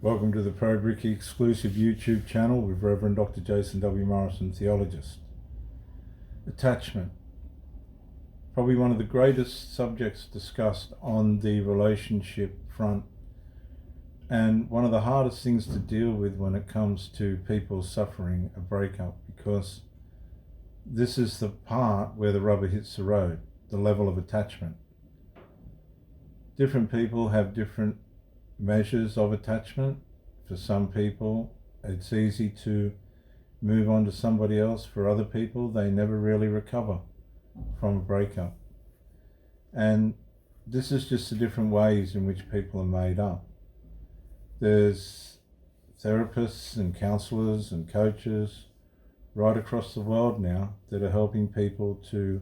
Welcome to the Pro Bricky exclusive YouTube channel with Reverend Dr. Jason W. Morrison, theologist. Attachment. Probably one of the greatest subjects discussed on the relationship front, and one of the hardest things to deal with when it comes to people suffering a breakup, because this is the part where the rubber hits the road, the level of attachment. Different people have different measures of attachment. For some people, it's easy to move on to somebody else. For other people, they never really recover from a breakup. And this is just the different ways in which people are made up. There's therapists and counselors and coaches right across the world now that are helping people to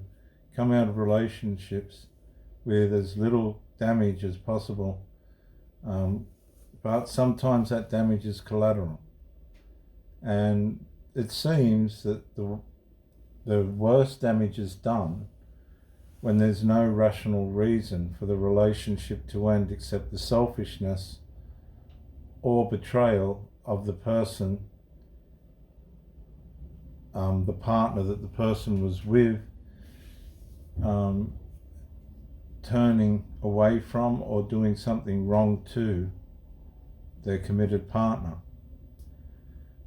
come out of relationships with as little damage as possible. But sometimes that damage is collateral. And it seems that the worst damage is done when there's no rational reason for the relationship to end except the selfishness or betrayal of the person, the partner that the person was with, turning away from or doing something wrong to their committed partner.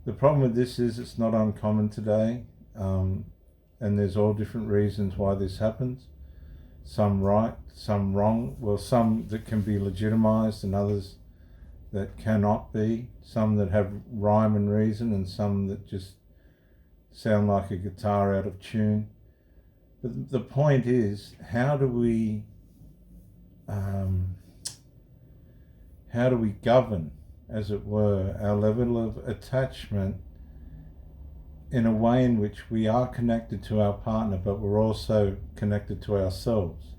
The problem with this is it's not uncommon today, and there's all different reasons why this happens. Some right, some wrong. Well, some that can be legitimized and others that cannot be. Some that have rhyme and reason and some that just sound like a guitar out of tune. But the point is, how do we govern, as it were, our level of attachment in a way in which we are connected to our partner, but we're also connected to ourselves?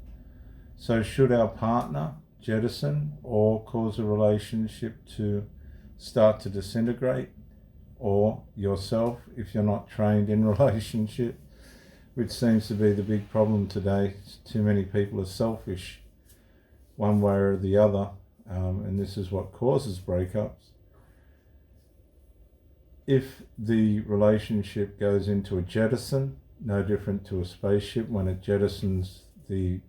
So should our partner jettison or cause a relationship to start to disintegrate, or yourself, if you're not trained in relationship, which seems to be the big problem today? Too many people are selfish one way or the other, and this is what causes breakups. If the relationship goes into a jettison, no different to a spaceship when it jettisons the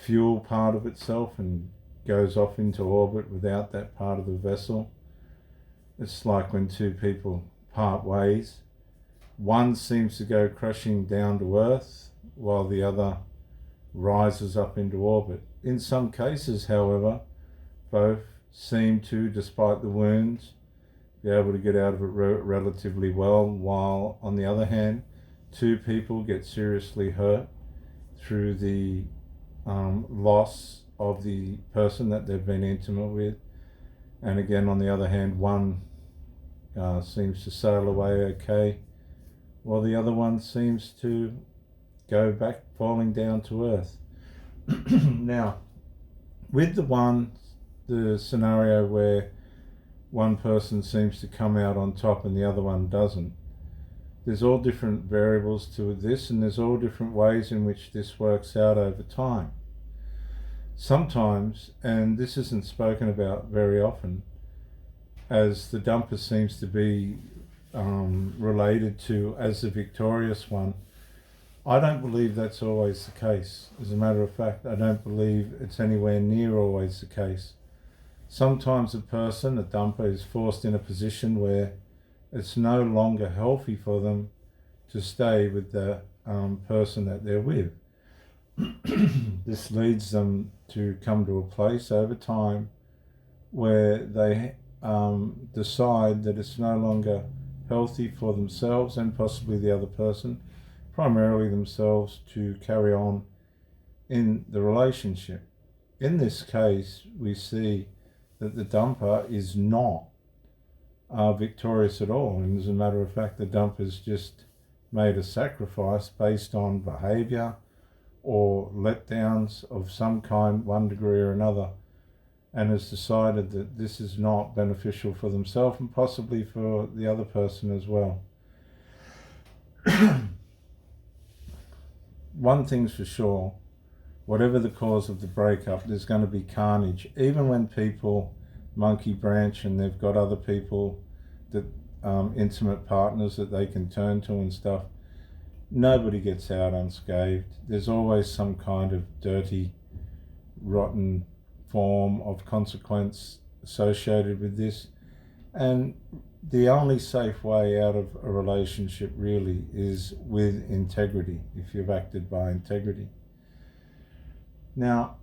fuel part of itself and goes off into orbit without that part of the vessel. It's like when two people part ways. One seems to go crashing down to earth while the other rises up into orbit. In some cases, however, both seem to, despite the wounds, be able to get out of it relatively well, while on the other hand, two people get seriously hurt through the loss of the person that they've been intimate with. And again, on the other hand, one seems to sail away okay, while the other one seems to go back falling down to earth. Now, with the scenario where one person seems to come out on top and the other one doesn't, there's all different variables to this, and there's all different ways in which this works out over time. Sometimes, and this isn't spoken about very often, as the dumper seems to be related to as the victorious one, I don't believe that's always the case. As a matter of fact, I don't believe it's anywhere near always the case. Sometimes a person, a dumper, is forced in a position where it's no longer healthy for them to stay with the person that they're with. This leads them to come to a place over time where they decide that it's no longer healthy for themselves and possibly the other person, primarily themselves, to carry on in the relationship. In this case, we see that the dumper is not victorious at all, and as a matter of fact, the dumper's just made a sacrifice based on behavior or letdowns of some kind, one degree or another, and has decided that this is not beneficial for themselves and possibly for the other person as well. One thing's for sure, whatever the cause of the breakup, there's going to be carnage. Even when people monkey branch and they've got other people that intimate partners that they can turn to and stuff, nobody gets out unscathed. There's always some kind of dirty, rotten form of consequence associated with this. And the only safe way out of a relationship really is with integrity, if you've acted by integrity. Now,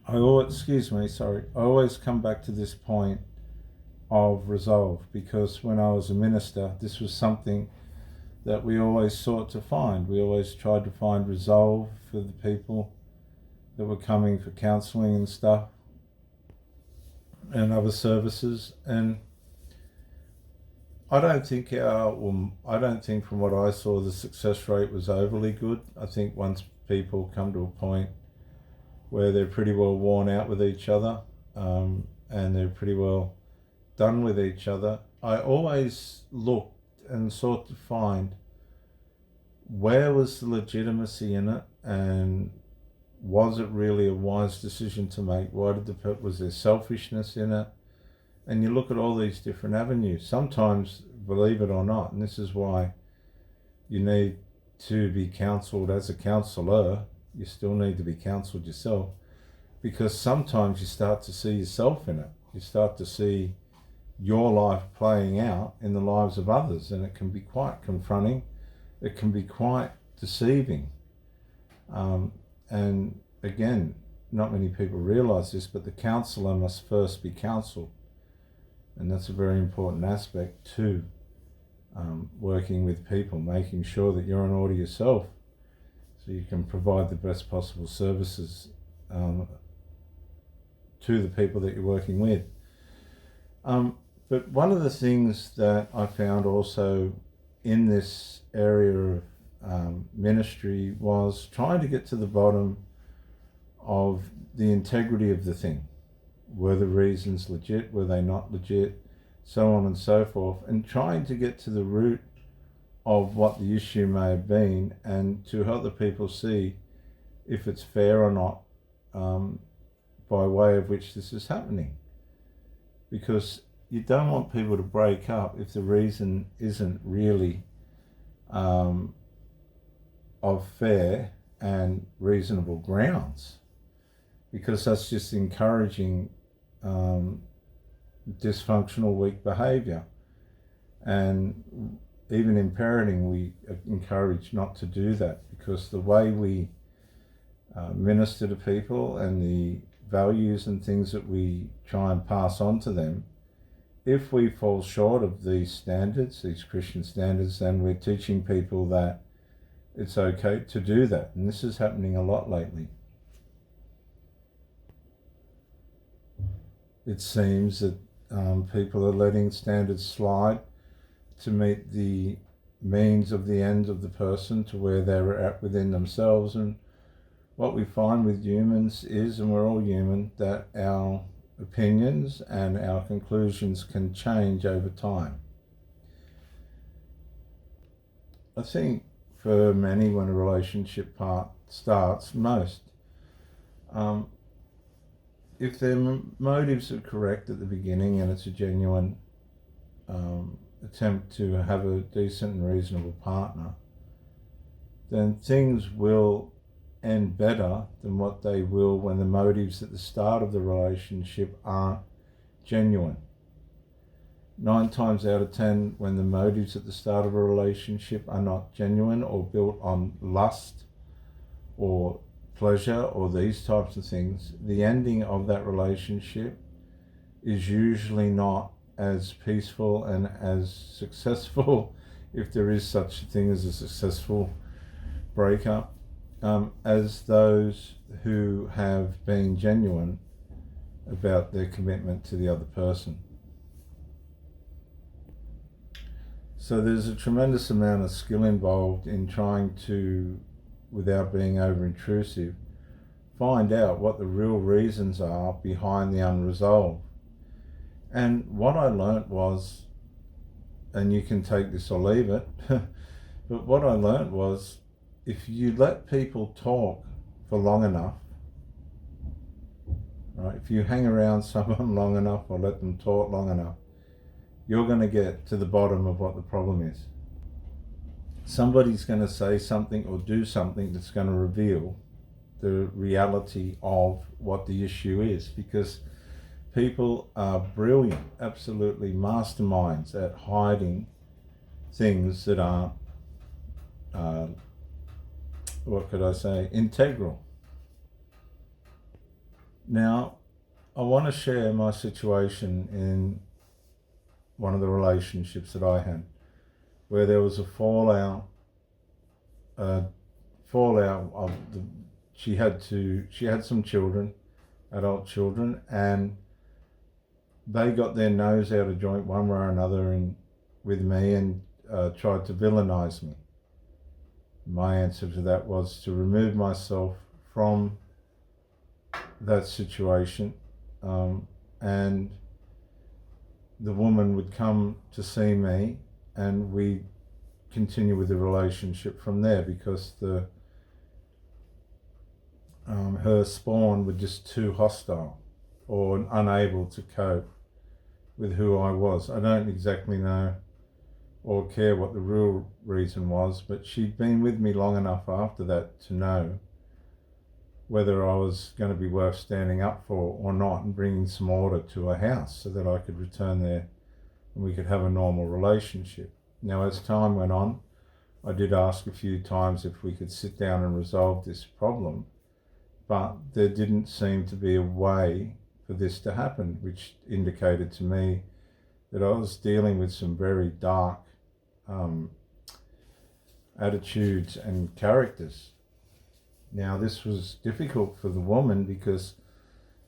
I always come back to this point of resolve, because when I was a minister, this was something that we always sought to find. We always tried to find resolve for the people that were coming for counselling and stuff and other services. And I don't think from what I saw the success rate was overly good. I think once people come to a point where they're pretty well worn out with each other, and they're pretty well done with each other, I always looked and sought to find where was the legitimacy in it, and was it really a wise decision to make? Was there selfishness in it? And you look at all these different avenues. Sometimes, believe it or not, and this is why you need to be counselled as a counsellor, you still need to be counselled yourself, because sometimes you start to see yourself in it. You start to see your life playing out in the lives of others, and it can be quite confronting. It can be quite deceiving. And again, not many people realise this, but the counsellor must first be counselled. And that's a very important aspect to working with people, making sure that you're in order yourself so you can provide the best possible services to the people that you're working with. But one of the things that I found also in this area of ministry was trying to get to the bottom of the integrity of the thing. Were the reasons legit? Were they not legit? So on and so forth. And trying to get to the root of what the issue may have been, and to help the people see if it's fair or not, by way of which this is happening. Because you don't want people to break up if the reason isn't really of fair and reasonable grounds, because that's just encouraging dysfunctional, weak behaviour. And even in parenting, we encourage not to do that, because the way we minister to people and the values and things that we try and pass on to them, if we fall short of these standards, these Christian standards, then we're teaching people that it's okay to do that. And this is happening a lot lately. It seems that people are letting standards slide to meet the means of the end of the person, to where they're at within themselves. And what we find with humans is, and we're all human, that our opinions and our conclusions can change over time. I think for many, when a relationship part starts, if their motives are correct at the beginning and it's a genuine attempt to have a decent and reasonable partner, then things will end better than what they will when the motives at the start of the relationship aren't genuine. 9 times out of 10, when the motives at the start of a relationship are not genuine or built on lust or pleasure or these types of things, the ending of that relationship is usually not as peaceful and as successful, if there is such a thing as a successful breakup, as those who have been genuine about their commitment to the other person. So there's a tremendous amount of skill involved in trying to, without being over-intrusive, find out what the real reasons are behind the unresolved. And what I learnt was, and you can take this or leave it, but what I learnt was, if you let people talk for long enough, right? If you hang around someone long enough or let them talk long enough, you're going to get to the bottom of what the problem is. Somebody's going to say something or do something that's going to reveal the reality of what the issue is, because people are brilliant, absolutely masterminds at hiding things that are, what could I say, integral. Now, I want to share my situation in one of the relationships that I had, where there was a fallout of the. She had some children, adult children, and they got their nose out of joint one way or another with me and tried to villainize me. My answer to that was to remove myself from that situation, and the woman would come to see me, and we continue with the relationship from there, because her spawn were just too hostile or unable to cope with who I was. I don't exactly know or care what the real reason was, but she'd been with me long enough after that to know whether I was going to be worth standing up for or not, and bringing some order to a house so that I could return there and we could have a normal relationship. Now, as time went on, I did ask a few times if we could sit down and resolve this problem, but there didn't seem to be a way for this to happen, which indicated to me that I was dealing with some very dark attitudes and characters. Now, this was difficult for the woman because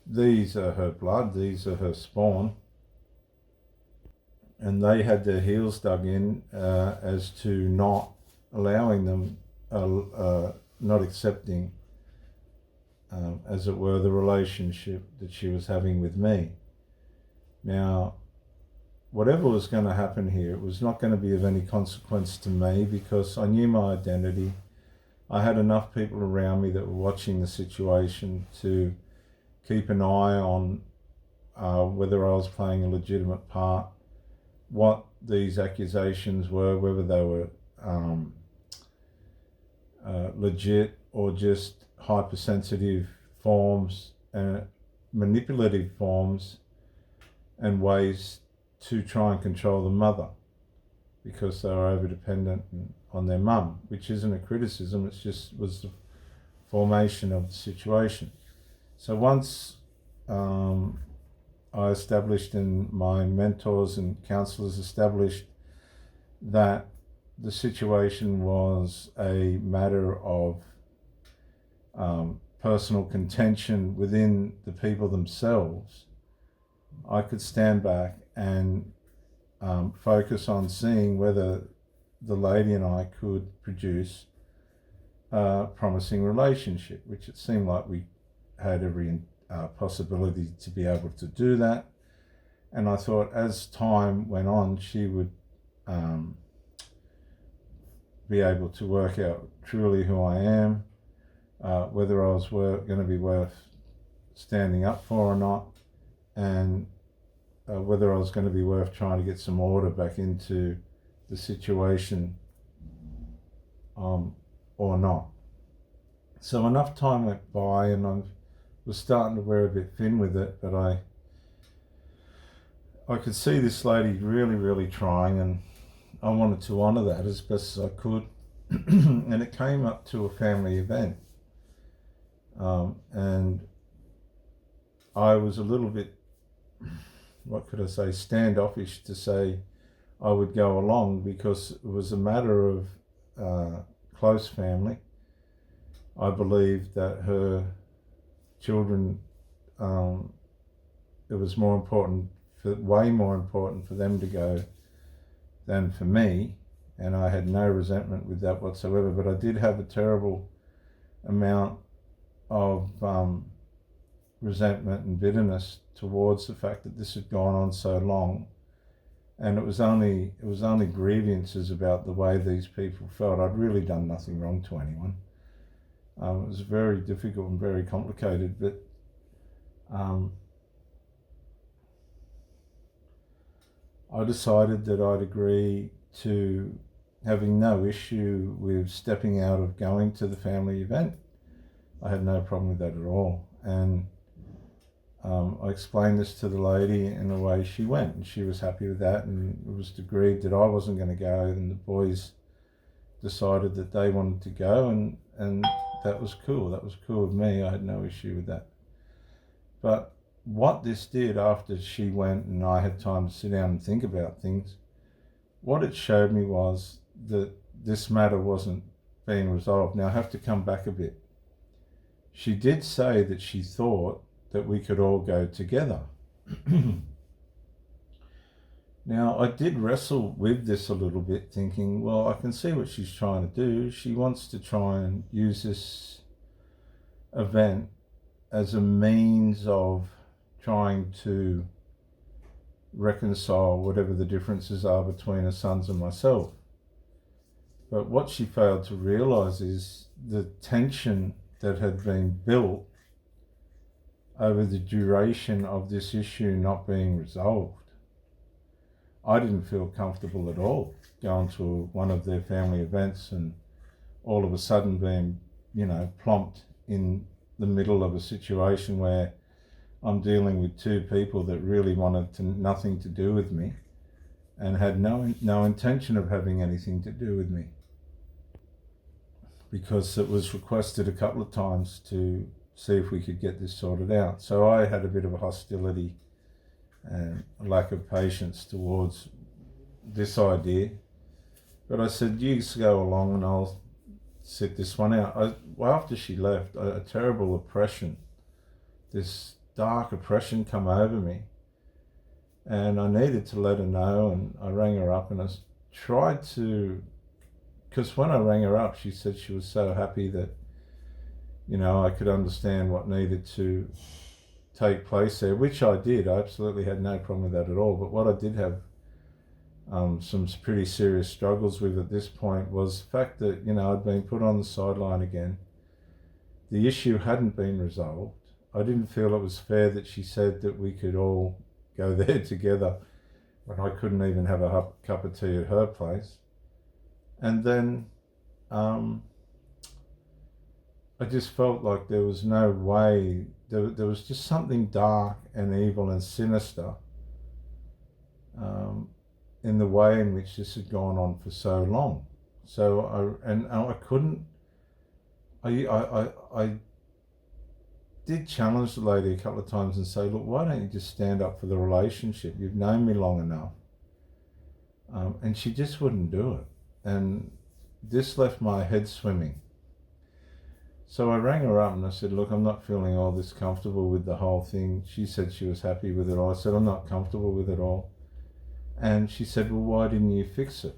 these are her blood, these are her spawn, and they had their heels dug in as to not allowing them, not accepting, as it were, the relationship that she was having with me. Now, whatever was going to happen here, it was not going to be of any consequence to me, because I knew my identity. I had enough people around me that were watching the situation to keep an eye on whether I was playing a legitimate part, what these accusations were, whether they were legit or just hypersensitive forms, manipulative forms and ways to try and control the mother, because they were over-dependent on their mum, which isn't a criticism, it's just was the formation of the situation. So once I established, and my mentors and counsellors established, that the situation was a matter of personal contention within the people themselves, I could stand back and focus on seeing whether the lady and I could produce a promising relationship, which it seemed like we had every possibility to be able to do that. And I thought as time went on, she would be able to work out truly who I am, whether I was going to be worth standing up for or not, and whether I was going to be worth trying to get some order back into the situation or not. So enough time went by, and I was starting to wear a bit thin with it, but I could see this lady really, really trying, and I wanted to honour that as best as I could. And it came up to a family event, and I was a little bit, what could I say, standoffish to say I would go along, because it was a matter of close family. I believed that her children, it was more important, way more important for them to go than for me, and I had no resentment with that whatsoever. But I did have a terrible amount of resentment and bitterness towards the fact that this had gone on so long, and it was only grievances about the way these people felt. I'd really done nothing wrong to anyone. It was very difficult and very complicated, but I decided that I'd agree to having no issue with stepping out of going to the family event. I had no problem with that at all. And I explained this to the lady, and away she went, and she was happy with that, and it was agreed that I wasn't going to go, and the boys decided that they wanted to go, and that was cool. That was cool with me. I had no issue with that. But what this did after she went and I had time to sit down and think about things, what it showed me was that this matter wasn't being resolved. Now I have to come back a bit. She did say that she thought that we could all go together. Now, I did wrestle with this a little bit, thinking, well, I can see what she's trying to do. She wants to try and use this event as a means of trying to reconcile whatever the differences are between her sons and myself. But what she failed to realise is the tension that had been built over the duration of this issue not being resolved. I didn't feel comfortable at all going to one of their family events and all of a sudden being, plonked in the middle of a situation where I'm dealing with two people that really wanted nothing to do with me and had no intention of having anything to do with me, because it was requested a couple of times to see if we could get this sorted out. So I had a bit of a hostility and a lack of patience towards this idea. But I said, you go along and I'll sit this one out. After she left, a terrible oppression, this dark oppression come over me. And I needed to let her know, and I rang her up and I tried to, because when I rang her up, she said she was so happy that, I could understand what needed to take place there, which I did. I absolutely had no problem with that at all. But what I did have some pretty serious struggles with at this point was the fact that, I'd been put on the sideline again. The issue hadn't been resolved. I didn't feel it was fair that she said that we could all go there together when I couldn't even have a cup of tea at her place. And then I just felt like there was no way, there was just something dark and evil and sinister in the way in which this had gone on for so long. So I couldn't, I did challenge the lady a couple of times and say, look, why don't you just stand up for the relationship? You've known me long enough. And she just wouldn't do it. And this left my head swimming. So I rang her up and I said, look, I'm not feeling all this comfortable with the whole thing. She said she was happy with it all. I said, I'm not comfortable with it all. And she said, well, why didn't you fix it?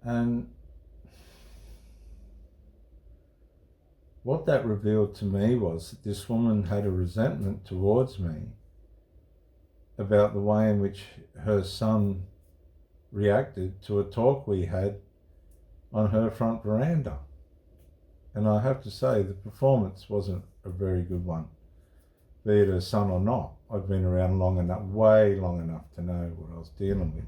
And what that revealed to me was that this woman had a resentment towards me about the way in which her son reacted to a talk we had on her front veranda. And I have to say, the performance wasn't a very good one, be it her son or not. I'd been around long enough, way long enough, to know what I was dealing with.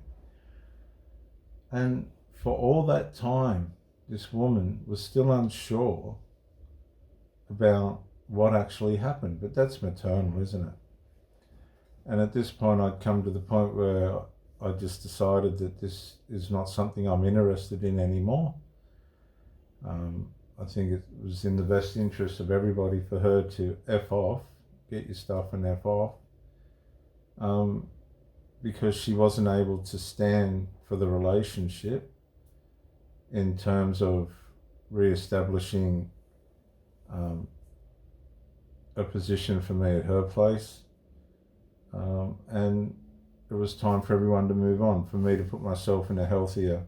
And for all that time, this woman was still unsure about what actually happened. But that's maternal, isn't it? And at this point, I'd come to the point where I just decided that this is not something I'm interested in anymore. I think it was in the best interest of everybody for her to F off, get your stuff and F off, because she wasn't able to stand for the relationship in terms of re-establishing a position for me at her place. And it was time for everyone to move on, for me to put myself in a healthier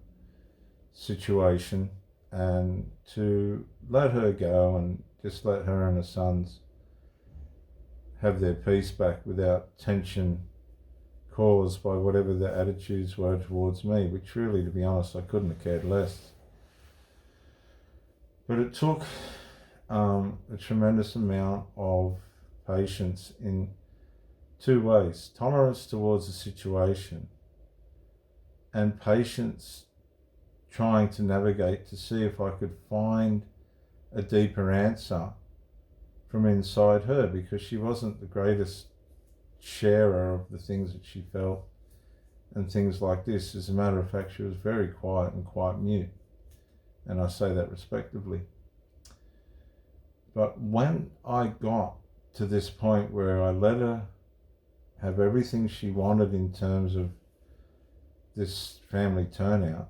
situation and to let her go and just let her and her sons have their peace back without tension caused by whatever their attitudes were towards me, which really, to be honest, I couldn't have cared less. But it took a tremendous amount of patience in two ways: tolerance towards the situation and patience trying to navigate to see if I could find a deeper answer from inside her, because she wasn't the greatest sharer of the things that she felt and things like this. As a matter of fact, she was very quiet and quite mute, and I say that respectively. But when I got to this point where I let her have everything she wanted in terms of this family turnout,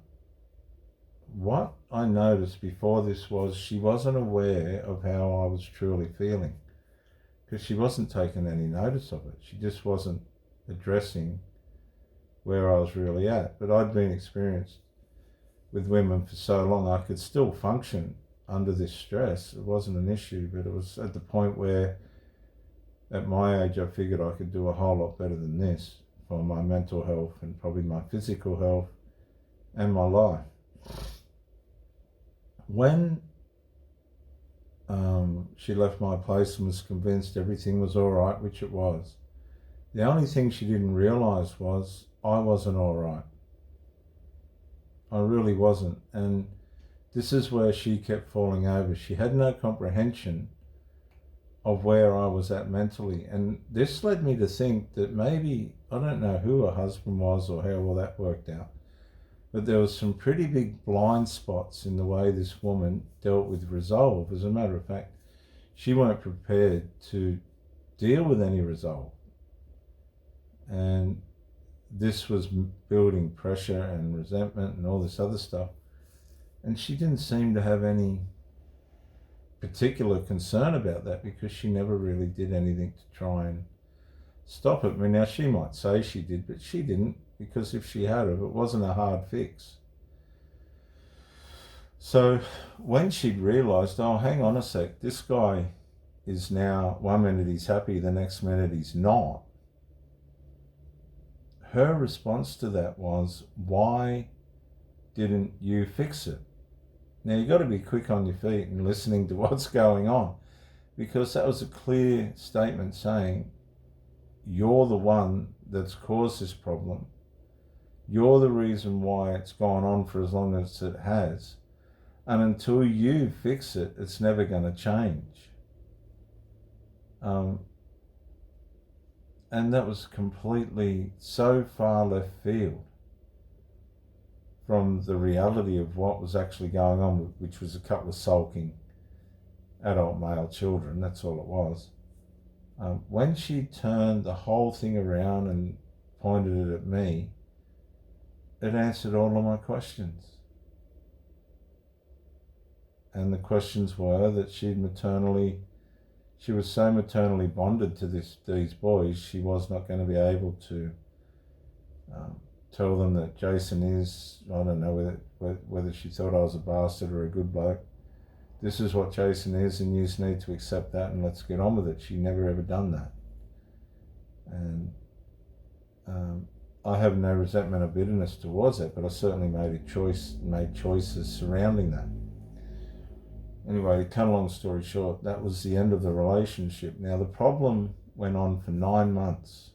what I noticed before this was she wasn't aware of how I was truly feeling, because she wasn't taking any notice of it. She just wasn't addressing where I was really at. But I'd been experienced with women for so long, I could still function under this stress. It wasn't an issue, but it was at the point where at my age I figured I could do a whole lot better than this for my mental health and probably my physical health and my life. When she left my place and was convinced everything was all right, which it was, the only thing she didn't realize was I wasn't all right. I really wasn't. And this is where she kept falling over. She had no comprehension of where I was at mentally. And this led me to think that maybe, I don't know who her husband was or how well that worked out, but there was some pretty big blind spots in the way this woman dealt with resolve. As a matter of fact, she weren't prepared to deal with any resolve. And this was building pressure and resentment and all this other stuff. And she didn't seem to have any particular concern about that, because she never really did anything to try and stop it. I mean, now she might say she did, but she didn't, because if she had, it wasn't a hard fix. So when she'd realised, oh, hang on a sec, this guy is now, one minute he's happy, the next minute he's not, her response to that was, why didn't you fix it? Now you've got to be quick on your feet and listening to what's going on, because that was a clear statement saying, you're the one that's caused this problem. You're the reason why it's gone on for as long as it has. And until you fix it, it's never going to change. And that was completely so far left field from the reality of what was actually going on, which was a couple of sulking adult male children. That's all it was. When she turned the whole thing around and pointed it at me, it answered all of my questions. And the questions were that she was so maternally bonded to these boys, she was not going to be able to tell them that Jason is, I don't know whether she thought I was a bastard or a good bloke. This is what Jason is, and you just need to accept that and let's get on with it. She never ever done that. And I have no resentment or bitterness towards it, but I certainly made choices surrounding that. Anyway, to cut a long story short, that was the end of the relationship. Now the problem went on for 9 months,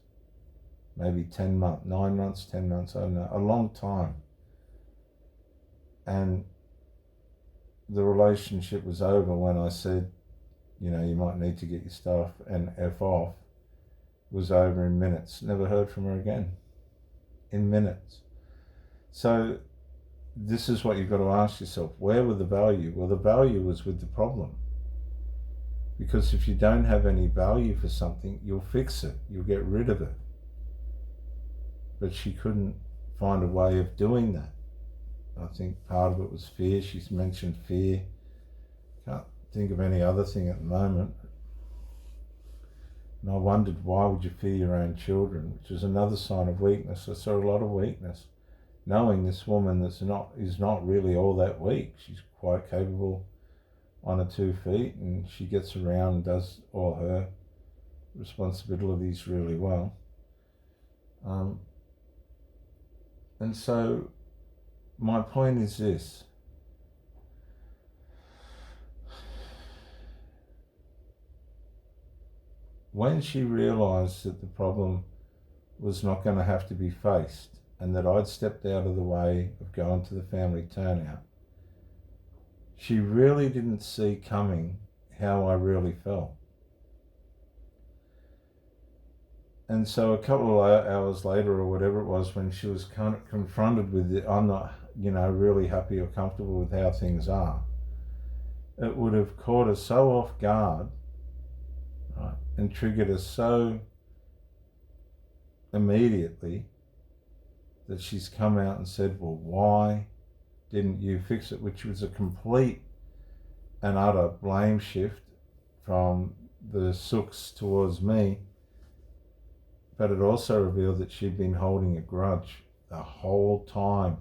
maybe 10 months, 9 months, 10 months, I don't know, a long time. And the relationship was over when I said, you know, you might need to get your stuff and F off. It was over in minutes. Never heard from her again. In minutes. So this is what you've got to ask yourself. Where was the value? Well, the value was with the problem. Because if you don't have any value for something, you'll fix it. You'll get rid of it. But she couldn't find a way of doing that. I think part of it was fear. She's mentioned fear. Can't think of any other thing at the moment. And I wondered, why would you fear your own children? Which is another sign of weakness. I saw a lot of weakness. Knowing this woman is not really all that weak. She's quite capable on her 2 feet, and she gets around and does all her responsibilities really well. And so my point is this. when she realised that the problem was not going to have to be faced and that I'd stepped out of the way of going to the family turnout, she really didn't see coming how I really felt. And so a couple of hours later or whatever it was, when she was kind of confronted with it, I'm not, really happy or comfortable with how things are, it would have caught her so off guard, right, and triggered her so immediately that she's come out and said, well, why didn't you fix it? Which was a complete and utter blame shift from the Sooks towards me. But it also revealed that she'd been holding a grudge the whole time.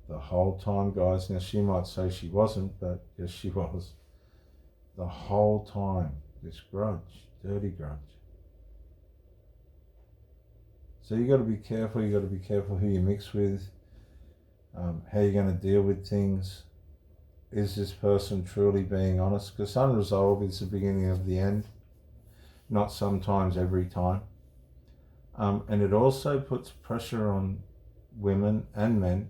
The whole time, guys. Now, she might say she wasn't, but yes, she was. The whole time, this grudge, dirty grudge. So you got to be careful. You got to be careful who you mix with, how you're going to deal with things. Is this person truly being honest? Because unresolved is the beginning of the end, not sometimes every time. And it also puts pressure on women and men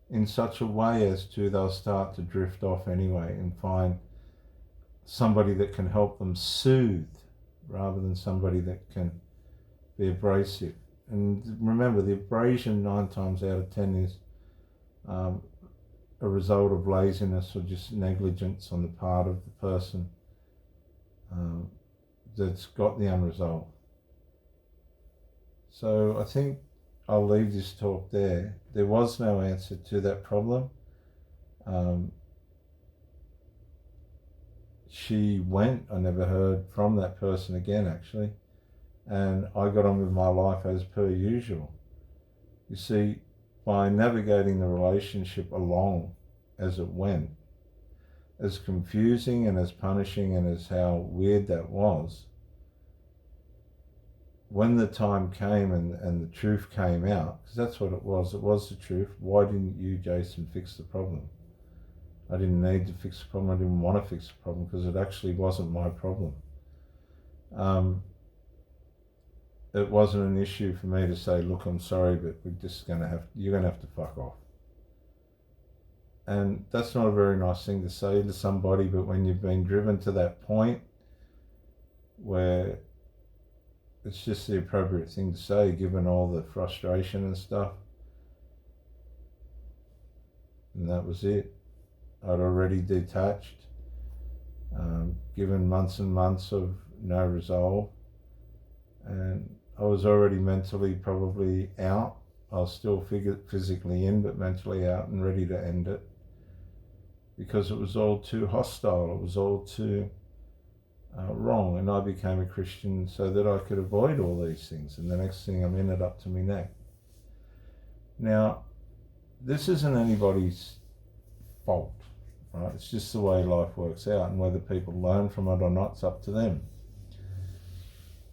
in such a way as to they'll start to drift off anyway and find somebody that can help them soothe rather than somebody that can be abrasive. And remember, the abrasion 9 times out of 10 is a result of laziness or just negligence on the part of the person that's got the unresolved. So I think I'll leave this talk there. There was no answer to that problem. She went, I never heard from that person again actually, and I got on with my life as per usual. You see, by navigating the relationship along as it went, as confusing and as punishing and as how weird that was, when the time came and the truth came out, because that's what it was the truth. Why didn't you, Jason, fix the problem? I didn't need to fix the problem. I didn't want to fix the problem because it actually wasn't my problem. It wasn't an issue for me to say, look, I'm sorry, but you're going to have to fuck off. And that's not a very nice thing to say to somebody, but when you've been driven to that point where it's just the appropriate thing to say, given all the frustration and stuff. And that was it. I'd already detached, given months and months of no resolve. And I was already mentally probably out. I was still physically in, but mentally out and ready to end it. Because it was all too hostile. It was all too wrong, and I became a Christian so that I could avoid all these things, and the next thing I'm in it up to my neck. Now, this isn't anybody's fault, right? It's just the way life works out, and whether people learn from it or not, it's up to them.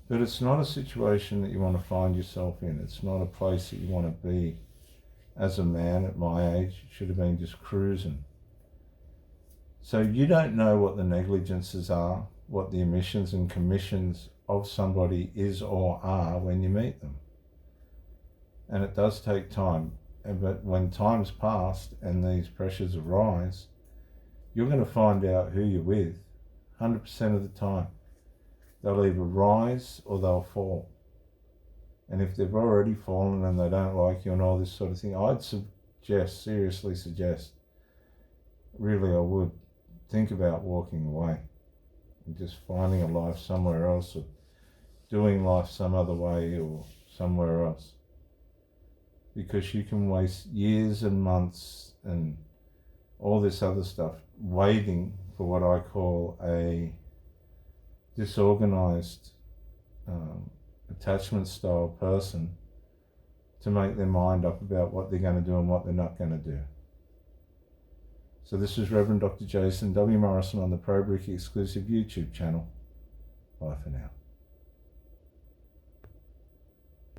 But it's not a situation that you want to find yourself in. It's not a place that you want to be as a man at my age. You should have been just cruising. So you don't know what the negligences are, what the omissions and commissions of somebody is or are when you meet them. And it does take time. But when time's passed and these pressures arise, you're going to find out who you're with 100% of the time. They'll either rise or they'll fall. And if they've already fallen and they don't like you and all this sort of thing, I'd seriously suggest, really I would, think about walking away and just finding a life somewhere else, or doing life some other way or somewhere else. Because you can waste years and months and all this other stuff waiting for what I call a disorganized attachment style person to make their mind up about what they're going to do and what they're not going to do. So this is Reverend Dr. Jason W. Morrison on the Pro Brick exclusive YouTube channel. Bye for now.